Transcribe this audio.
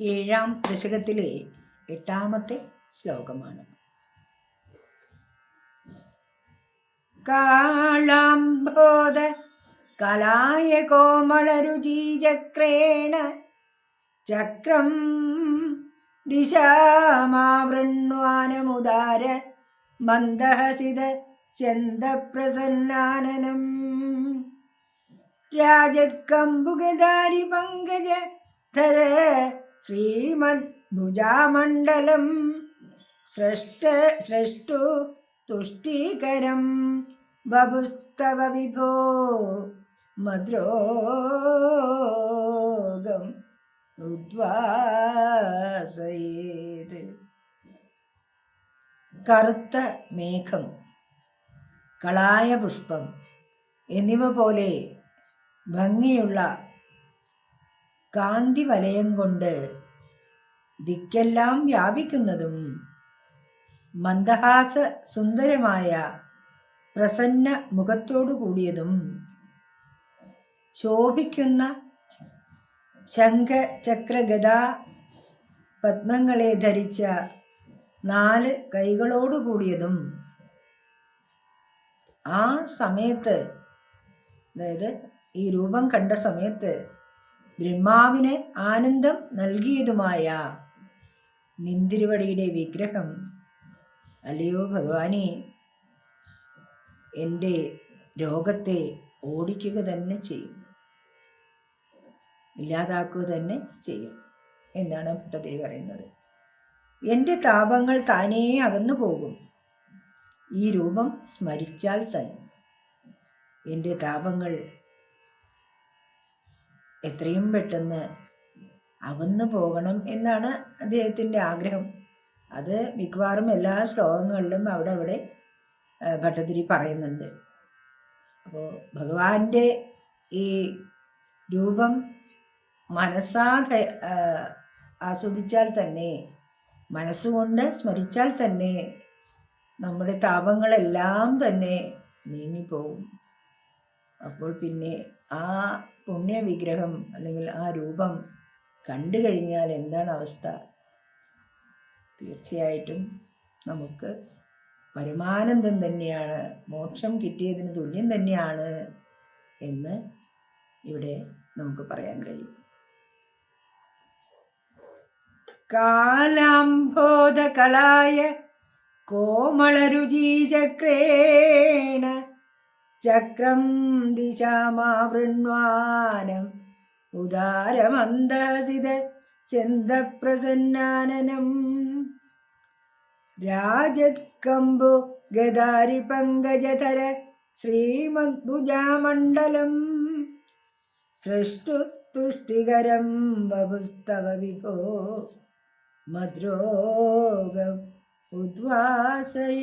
ഏഴാം ദശകത്തിലെ 8ാമത്തെ ശ്ലോകമാണ്. കാളാംബോധ കലായ കോമളരുചീചക്രേണ ചക്രം ദിശാമാവൃണ്വാനമുദാര മന്ദഹസിത സ്യന്തപ്രസന്നാനനം രാജത്കമ്പുകധാരി പങ്കജ ധര ശ്രീമദ് ഭുജാമണ്ഡലം സൃഷ്ടു തുഷ്ടീകരം ബഭുസ്തവ വിഭോ മദ്രോഗം ഉദ്വാസയേത്. കറുത്ത മേഘം, കളായ പുഷ്പം എന്നിവ പോലെ ഭംഗിയുള്ള കാന്തി വലയം കൊണ്ട് ദിക്കെല്ലാം വ്യാപിക്കുന്നതും മന്ദഹാസ സുന്ദരമായ പ്രസന്ന മുഖത്തോടു കൂടിയതും ശോഭിക്കുന്ന ശംഖ ചക്ര ഗദാ പത്മങ്ങളെ ധരിച്ച 4 കൈകളോടുകൂടിയതും ആ സമയത്ത്, അതായത് ഈ രൂപം കണ്ട സമയത്ത് ബ്രഹ്മാവിന് ആനന്ദം നൽകിയതുമായ നിന്തിരുവടിയുടെ വിഗ്രഹം, അല്ലയോ ഭഗവാനെ, എൻ്റെ രോഗത്തെ ഓടിക്കുക തന്നെ ചെയ്യും, ഇല്ലാതാക്കുക തന്നെ ചെയ്യും എന്നാണ് ഭട്ടതിരി പറയുന്നത്. എൻ്റെ താപങ്ങൾ താനേ അകന്നു പോകും. ഈ രൂപം സ്മരിച്ചാൽ തന്നെ എൻ്റെ താപങ്ങൾ എത്രയും പെട്ടെന്ന് അകന്നു പോകണം എന്നാണ് അദ്ദേഹത്തിൻ്റെ ആഗ്രഹം. അത് മിക്കവാറും എല്ലാ ശ്ലോകങ്ങളിലും അവിടെ ഭട്ടതിരി പറയുന്നുണ്ട്. അപ്പോൾ ഭഗവാന്റെ ഈ രൂപം മനസ്സാതെ ആസ്വദിച്ചാൽ തന്നെ, മനസ്സുകൊണ്ട് സ്മരിച്ചാൽ തന്നെ നമ്മുടെ താപങ്ങളെല്ലാം തന്നെ നീങ്ങിപ്പോകും. അപ്പോൾ പിന്നെ ആ പുണ്യവിഗ്രഹം അല്ലെങ്കിൽ ആ രൂപം കണ്ടു കഴിഞ്ഞാൽ എന്താണ് അവസ്ഥ? തീർച്ചയായിട്ടും നമുക്ക് പരമാനന്ദം തന്നെയാണ്, മോക്ഷം കിട്ടിയതിന് തുല്യം തന്നെയാണ് എന്ന് ഇവിടെ നമുക്ക് പറയാൻ കഴിയും. കാലാംബോധകലായ കോമളരുചീചക്രേണ ചക്രം ദിശാമാവൃണ്വാനം ഉദാരമന്ദസിത ചന്ദപ്രസന്നാനനം രാജത്കമ്പു ഗദാരി പങ്കജധര ശ്രീമദ്ഭുജാമണ്ഡലം സൃഷ്ടുതുഷ്ടികരം ബഭുസ്തവ വിഭോ മദ്രോഗം ഉദ്വാസയേത്.